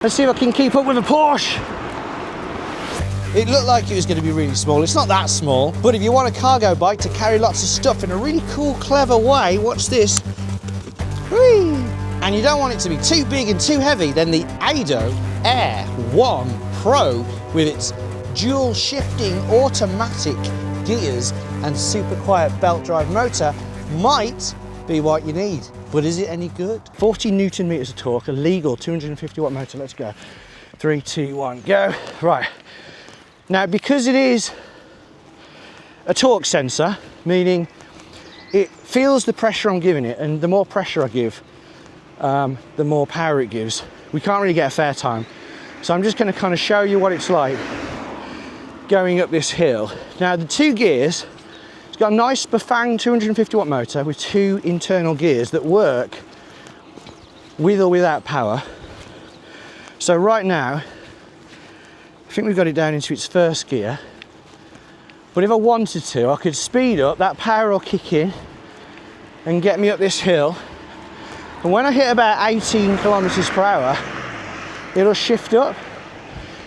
Let's see if I can keep up with a Porsche. It looked like it was going to be really small. It's not that small, but if you want a cargo bike to carry lots of stuff in a really cool, clever way, watch this. Whee! And you don't want it to be too big and too heavy, then the Ado Air 1 Pro with its dual shifting automatic gears and super quiet belt drive motor might be what you need. But is it any good? 40 Newton meters of torque, a legal 250 watt motor. Let's go. 3, 2, 1, go. Right. Now, because it is a torque sensor, meaning it feels the pressure I'm giving it, and the more pressure I give, the more power it gives. We can't really get a fair time. So I'm just going to kind of show you what it's like going up this hill. Now, the two gears, it's got a nice Bafang 250 watt motor with two internal gears that work with or without power. So right now, I think we've got it down into its first gear, but if I wanted to, I could speed up, that power will kick in and get me up this hill, and when I hit about 18 kilometers per hour, it'll shift up.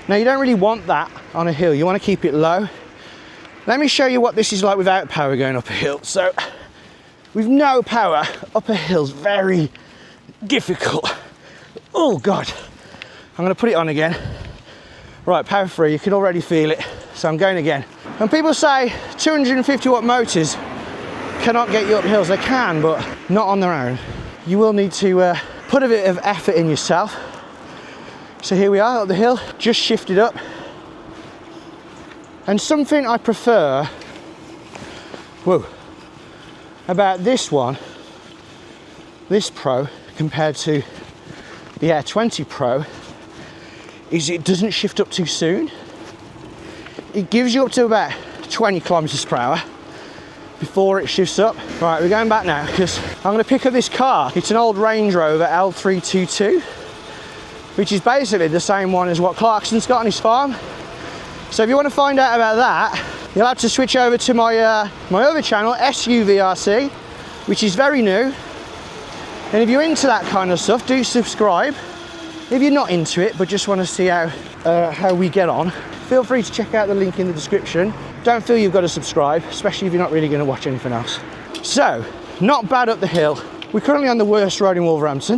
Now, you don't really want that on a hill, you want to keep it low. Let me show you what this is like without power going up a hill. So, with no power, up a hill's very difficult. Oh God, I'm going to put it on again. Right, power free, you can already feel it. So I'm going again. And people say 250 watt motors cannot get you up hills. They can, but not on their own. You will need to put a bit of effort in yourself. So here we are up the hill, just shifted up. And something I prefer, about this one, this Pro, compared to the Air 20 Pro, is it doesn't shift up too soon. It gives you up to about 20 kilometers per hour before it shifts up. Right, we're going back now because I'm going to pick up this car. It's an old Range Rover L322, which is basically the same one as what Clarkson's got on his farm. So if you want to find out about that, you'll have to switch over to my my other channel, EVRC, which is very new. And if you're into that kind of stuff, do subscribe. If you're not into it, but just want to see how we get on, feel free to check out the link in the description. Don't feel you've got to subscribe, especially if you're not really going to watch anything else. So, not bad up the hill. We're currently on the worst road in Wolverhampton,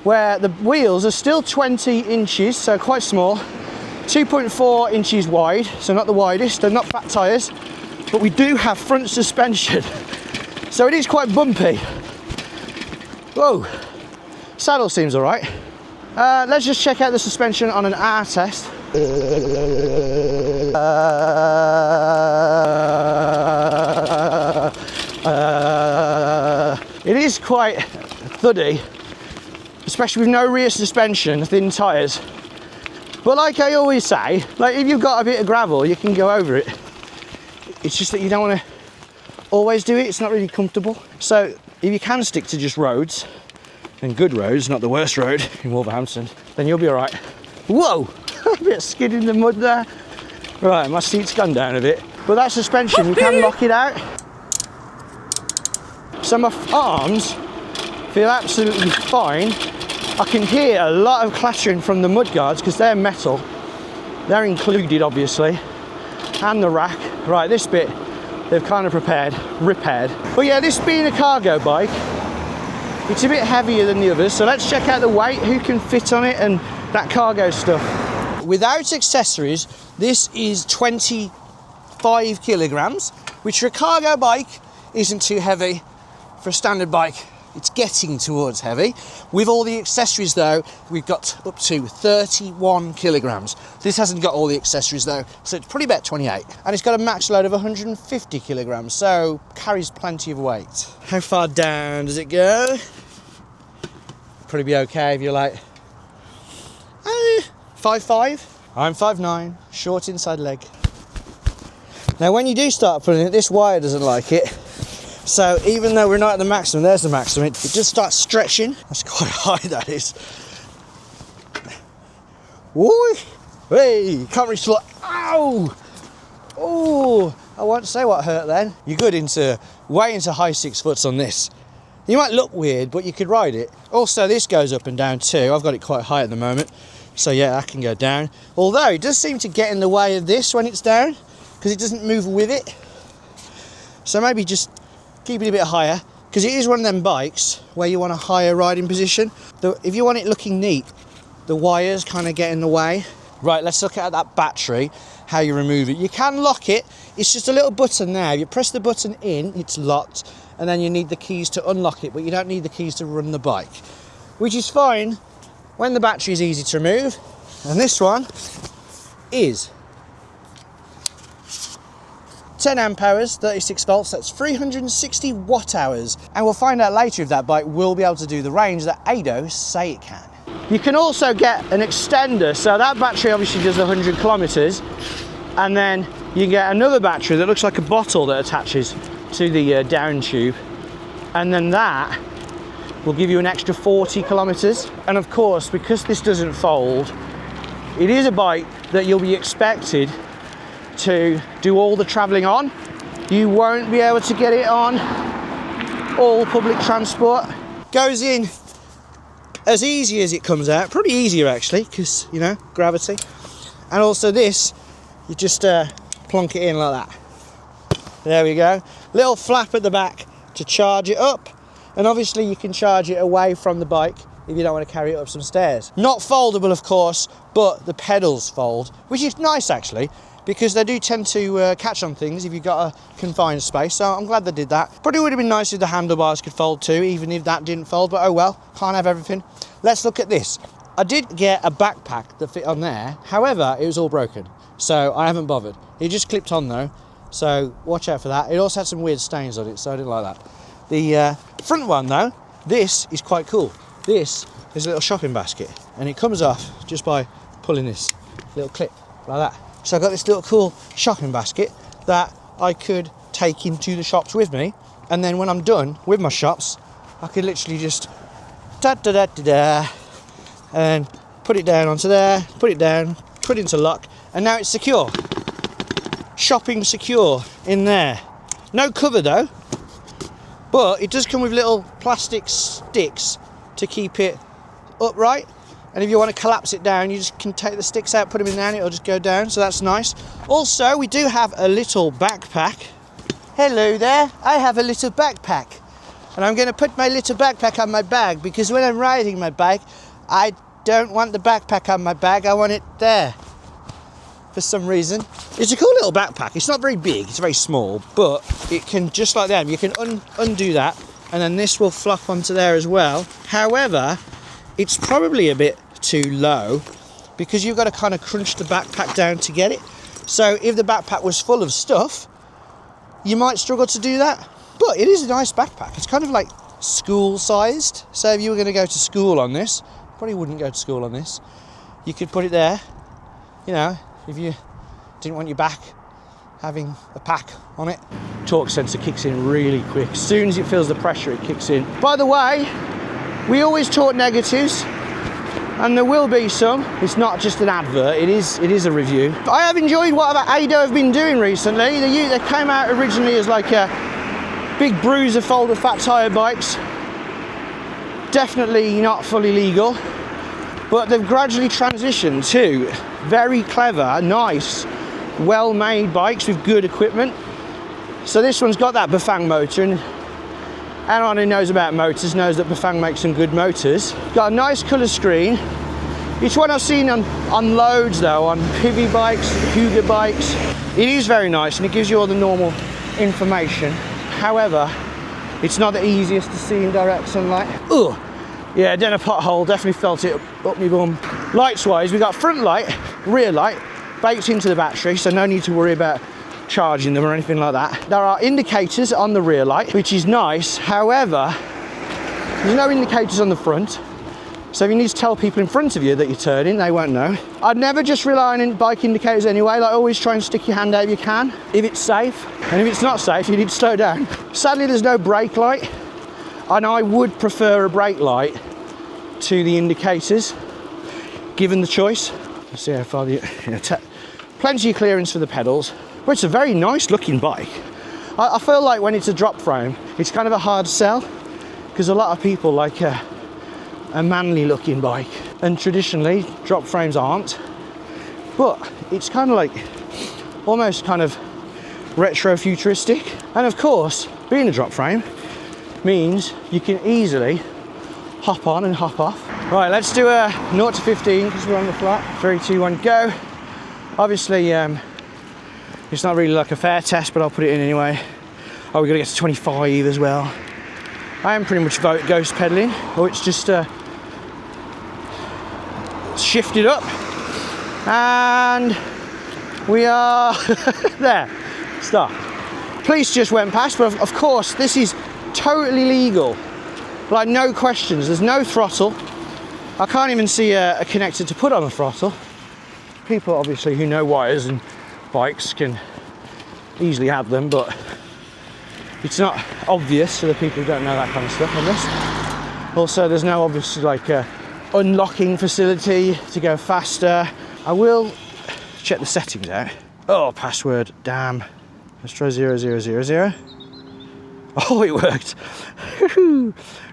where the wheels are still 20 inches, so quite small, 2.4 inches wide, so not the widest, they're not fat tyres, but we do have front suspension, so it is quite bumpy. Whoa. Saddle seems all right. Let's just check out the suspension on an R test. It is quite thuddy, especially with no rear suspension, thin tyres. But like I always say, like if you've got a bit of gravel, you can go over it. It's just that you don't want to always do it. It's not really comfortable. So if you can stick to just roads, and good roads, not the worst road in Wolverhampton, then you'll be all right. Whoa, a bit of skid in the mud there. Right, my seat's gone down a bit. But that suspension, you can lock it out. So my arms feel absolutely fine. I can hear a lot of clattering from the mud guards because they're metal. They're included, obviously. And the rack. Right, this bit, they've kind of repaired. But yeah, this being a cargo bike, it's a bit heavier than the others, so let's check out the weight, who can fit on it, and that cargo stuff. Without accessories, this is 25 kilograms, which for a cargo bike isn't too heavy. For a standard bike, it's getting towards heavy. With all the accessories though, we've got up to 31 kilograms. This hasn't got all the accessories though, so it's probably about 28. And it's got a max load of 150 kilograms, so carries plenty of weight. How far down does it go? Probably be okay if you're like 5'5". I'm 5'9", short inside leg. Now when you do start pulling it, this wire doesn't like it. So even though we're not at the maximum, there's the maximum, it just starts stretching. That's quite high, that is. Woo! Hey, can't reach the... Ow! Oh, I won't say what hurt then. You're good into, way into high 6 foots on this. You might look weird, but you could ride it. Also, this goes up and down too. I've got it quite high at the moment. So yeah, that can go down. Although it does seem to get in the way of this when it's down, because it doesn't move with it. So maybe just keep it a bit higher, because it is one of them bikes where you want a higher riding position. If you want it looking neat, the wires kind of get in the way. Right, let's look at that battery, how you remove it. You can lock it. It's just a little button there. You press the button in, it's locked, and then you need the keys to unlock it, but you don't need the keys to run the bike, which is fine when the battery is easy to remove. And this one is 10 amp hours, 36 volts, that's 360 watt hours. And we'll find out later if that bike will be able to do the range that ADOs say it can. You can also get an extender, so that battery obviously does 100 kilometers, and then you get another battery that looks like a bottle that attaches to the down tube, and then that will give you an extra 40 kilometers. And of course, because this doesn't fold, it is a bike that you'll be expected to do all the traveling on. You won't be able to get it on all public transport. Goes in as easy as it comes out, probably easier actually, because you know, gravity. And also this, you just plonk it in like that. There we go. Little flap at the back to charge it up. And obviously you can charge it away from the bike if you don't want to carry it up some stairs. Not foldable, of course, but the pedals fold, which is nice actually, because they do tend to catch on things if you've got a confined space. So I'm glad they did that. Probably would have been nice if the handlebars could fold too, even if that didn't fold, but oh well, can't have everything. Let's look at this. I did get a backpack that fit on there. However, it was all broken, so I haven't bothered. It just clipped on though, so watch out for that. It also had some weird stains on it, so I didn't like that. The front one though, this is quite cool. This is a little shopping basket, and it comes off just by pulling this little clip like that. So I've got this little cool shopping basket that I could take into the shops with me, and then when I'm done with my shops, I could literally just da-da-da-da-da, and put it down onto there, put it down, put it into lock, and now it's secure. Shopping secure in there. No cover though, but it does come with little plastic sticks to keep it upright. And if you want to collapse it down, you just can take the sticks out, put them in there, and it'll just go down, so that's nice. Also, we do have a little backpack. Hello there, I have a little backpack. And I'm going to put my little backpack on my bag, because when I'm riding my bike, I don't want the backpack on my bag, I want it there. For some reason. It's a cool little backpack. It's not very big, it's very small, but it can, just like them, you can undo that, and then this will flop onto there as well. However, it's probably a bit too low, because you've got to kind of crunch the backpack down to get it. So if the backpack was full of stuff, you might struggle to do that. But it is a nice backpack. It's kind of like school sized. So if you were going to go to school on this, probably wouldn't go to school on this, you could put it there, you know, if you didn't want your back having a pack on it. Torque sensor kicks in really quick. As soon as it feels the pressure, it kicks in. By the way, we always talk negatives, and there will be some. It's not just an advert, it is a review. I have enjoyed what ADO have been doing recently. They came out originally as like a big bruiser folded fat tyre bikes. Definitely not fully legal, but they've gradually transitioned to very clever, nice, well-made bikes with good equipment. So this one's got that Bafang motor, and anyone who knows about motors knows that Bafang makes some good motors. Got a nice colour screen. Each one I've seen on loads though, on Pivi bikes, Huga bikes. It is very nice, and it gives you all the normal information. However, it's not the easiest to see in direct sunlight. Ugh. Yeah, then a pothole, definitely felt it up my bum. Lights wise, we've got front light, rear light, baked into the battery, so no need to worry about charging them or anything like that. There are indicators on the rear light, which is nice. However, there's no indicators on the front, so if you need to tell people in front of you that you're turning, they won't know. I'd never just rely on bike indicators anyway. Like, always try and stick your hand out if you can, if it's safe, and if it's not safe, you need to slow down. Sadly, there's no brake light, and I would prefer a brake light to the indicators, given the choice. Let's see how far plenty of clearance for the pedals. But it's a very nice looking bike. I feel like when it's a drop frame, it's kind of a hard sell, because a lot of people like a manly looking bike, and traditionally drop frames aren't, but it's kind of like almost kind of retro futuristic. And of course, being a drop frame means you can easily hop on and hop off. Right, let's do a 0 to 15 because we're on the flat. 3, 2, 1, go. Obviously, it's not really like a fair test, but I'll put it in anyway. Oh, we've got to get to 25 as well. I am pretty much ghost pedaling, or it's just shifted up, and we are there. Stop. Police just went past, but of course this is totally legal. Like, no questions. There's no throttle. I can't even see a connector to put on the throttle. People obviously who know wires and bikes can easily have them, but it's not obvious to the people who don't know that kind of stuff on this. Also, there's no obviously like unlocking facility to go faster. I will check the settings out. Oh, password, damn. Let's try 0000. Oh, it worked.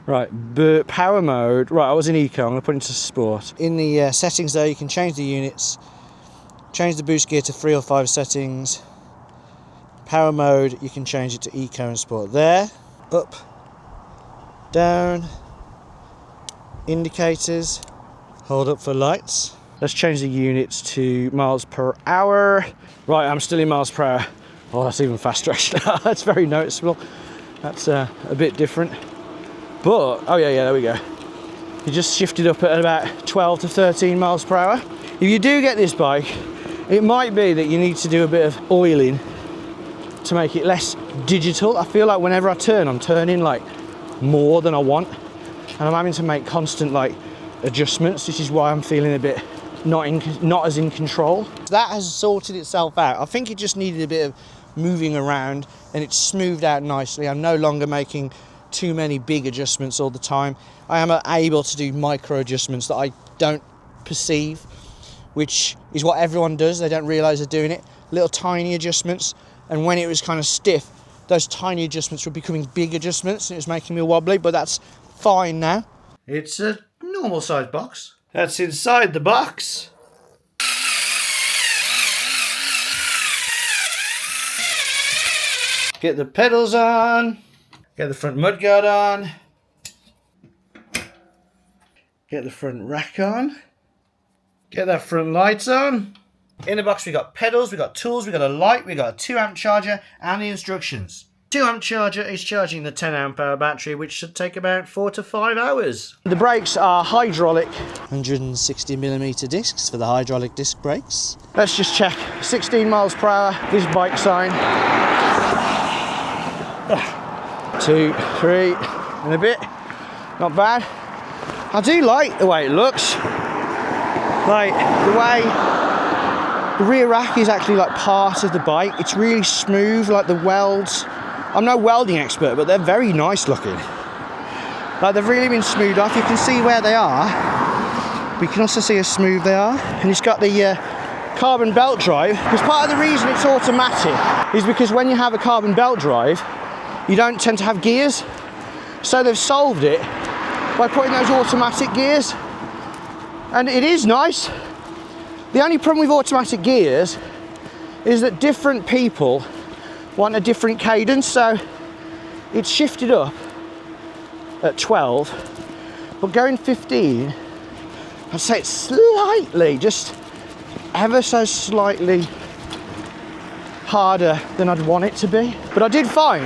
Right, but power mode. Right, I was in eco, I'm gonna put it into sport. In the settings there, you can change the units, change the boost gear to 3 or 5 settings. Power mode, you can change it to eco and sport. There, up, down, indicators, hold up for lights. Let's change the units to miles per hour. Right, I'm still in miles per hour. Oh, that's even faster actually. That's very noticeable. That's a bit different. But, oh yeah, there we go. You just shifted up at about 12 to 13 miles per hour. If you do get this bike, it might be that you need to do a bit of oiling to make it less digital. I feel like whenever I turn, I'm turning like more than I want, and I'm having to make constant like adjustments. This is why I'm feeling a bit not as in control. That has sorted itself out. I think it just needed a bit of moving around, and it's smoothed out nicely. I'm no longer making too many big adjustments all the time. I am able to do micro adjustments that I don't perceive, which is what everyone does. They don't realize they're doing it. Little tiny adjustments, and when it was kind of stiff, those tiny adjustments were becoming big adjustments, and it was making me wobbly, but that's fine now. It's a normal size box. That's inside the box. Get the pedals on. Get the front mudguard on. Get the front rack on. Get that front lights on. In the box we got pedals, we got tools, we got a light, we got a 2 amp charger and the instructions. 2 amp charger is charging the 10 amp hour battery, which should take about 4 to 5 hours. The brakes are hydraulic. 160mm discs for the hydraulic disc brakes. Let's just check. 16 miles per hour, this bike sign. 2, 3, and a bit. Not bad. I do like the way it looks. Like the way the rear rack is actually like part of the bike. It's really smooth, like the welds. I'm no welding expert, but they're very nice looking. Like they've really been smoothed off. You can see where they are. We can also see how smooth they are. And it's got the carbon belt drive. Because part of the reason it's automatic is because when you have a carbon belt drive, you don't tend to have gears. So they've solved it by putting those automatic gears. And it is nice. The only problem with automatic gears is that different people want a different cadence. So it's shifted up at 12, but going 15, I'd say it's slightly, just ever so slightly harder than I'd want it to be. But I did find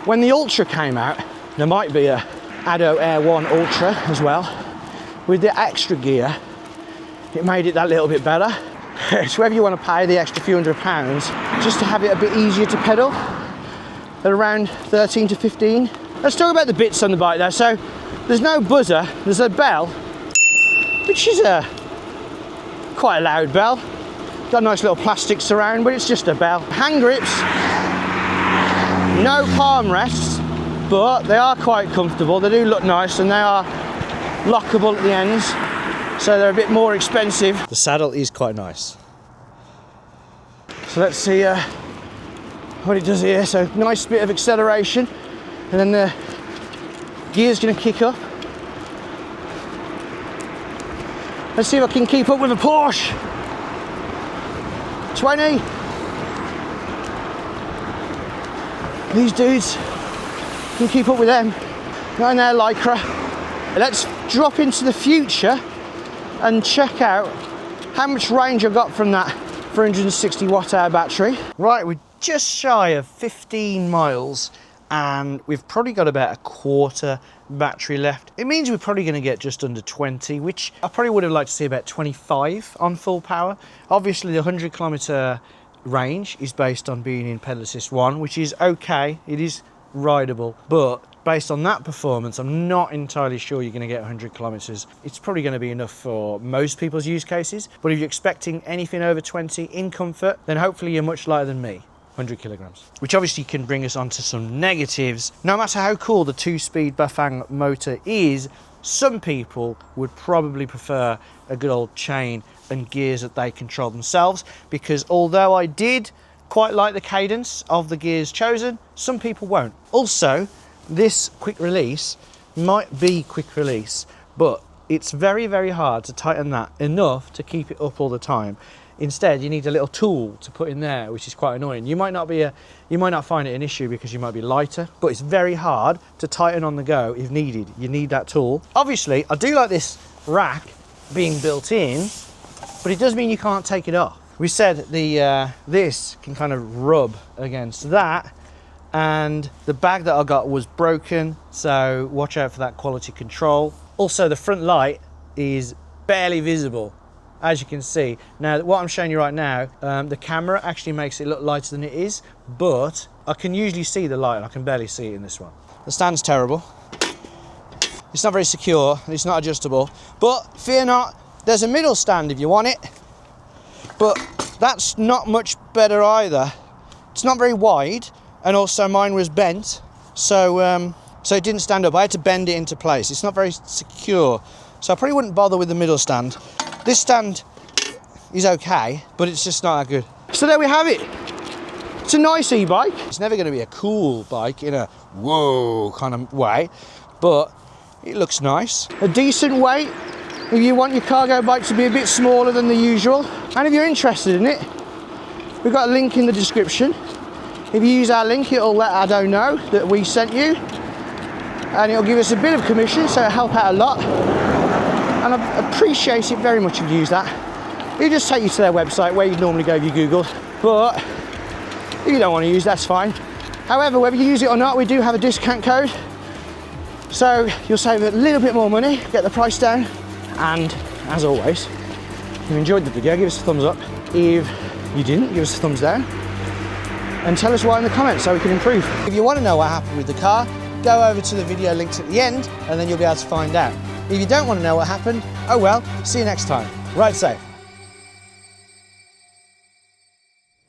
when the Ultra came out, there might be a Addo Air 1 Ultra as well. With the extra gear, it made it that little bit better. It's whether you want to pay the extra few £100 just to have it a bit easier to pedal at around 13 to 15. Let's talk about the bits on the bike there. So there's no buzzer, there's a bell, which is quite a loud bell. Got a nice little plastic surround, but it's just a bell. Hand grips, no palm rests, but they are quite comfortable. They do look nice, and they are lockable at the ends, so they're a bit more expensive. The saddle is quite nice. So let's see what it does here. So nice bit of acceleration, and then the Gear's gonna kick up. Let's see if I can keep up with the Porsche. 20. These dudes can keep up with them. Not in their Lycra. Let's drop into the future and check out how much range I got from that 460 watt-hour battery. Right, we're just shy of 15 miles and we've probably got about a quarter battery left. It means we're probably going to get just under 20, which I probably would have liked to see about 25 on full power. Obviously the 100 kilometer range is based on being in pedal assist 1, which is okay, it is rideable, but based on that performance, I'm not entirely sure you're going to get 100 kilometers. It's probably going to be enough for most people's use cases, but if you're expecting anything over 20 in comfort, then hopefully you're much lighter than me, 100 kilograms. Which obviously can bring us onto some negatives. No matter how cool the 2-speed Bafang motor is, some people would probably prefer a good old chain and gears that they control themselves, because although I did quite like the cadence of the gears chosen, some people won't. Also, this quick release might be quick release, but it's very, very hard to tighten that enough to keep it up all the time. Instead, you need a little tool to put in there, which is quite annoying. You might not find it an issue because you might be lighter, but it's very hard to tighten on the go if needed. You need that tool. Obviously, I do like this rack being built in, but it does mean you can't take it off. We said this can kind of rub against that, and the bag that I got was broken, so watch out for that quality control. Also, the front light is barely visible, as you can see. Now, what I'm showing you right now, the camera actually makes it look lighter than it is, but I can usually see the light, and I can barely see it in this one. The stand's terrible. It's not very secure, and it's not adjustable, but fear not, there's a middle stand if you want it, but that's not much better either. It's not very wide, and also mine was bent, so it didn't stand up. I had to bend it into place. It's not very secure, so I probably wouldn't bother with the middle stand. This stand is okay, but it's just not that good. So there we have it. It's a nice e-bike. It's never going to be a cool bike in a whoa kind of way, but it looks nice. A decent weight if you want your cargo bike to be a bit smaller than the usual. And if you're interested in it, we've got a link in the description. If you use our link, it'll let Addo know that we sent you, and it'll give us a bit of commission, so it'll help out a lot. And I appreciate it very much if you use that. It'll just take you to their website where you'd normally go if you Googled, but if you don't want to use, that's fine. However, whether you use it or not, we do have a discount code, so you'll save a little bit more money, get the price down. And as always, if you enjoyed the video, give us a thumbs up. If you didn't, give us a thumbs down. And tell us why in the comments so we can improve. If you want to know what happened with the car, go over to the video linked at the end, and then you'll be able to find out. If you don't want to know what happened, oh well, see you next time. Ride safe.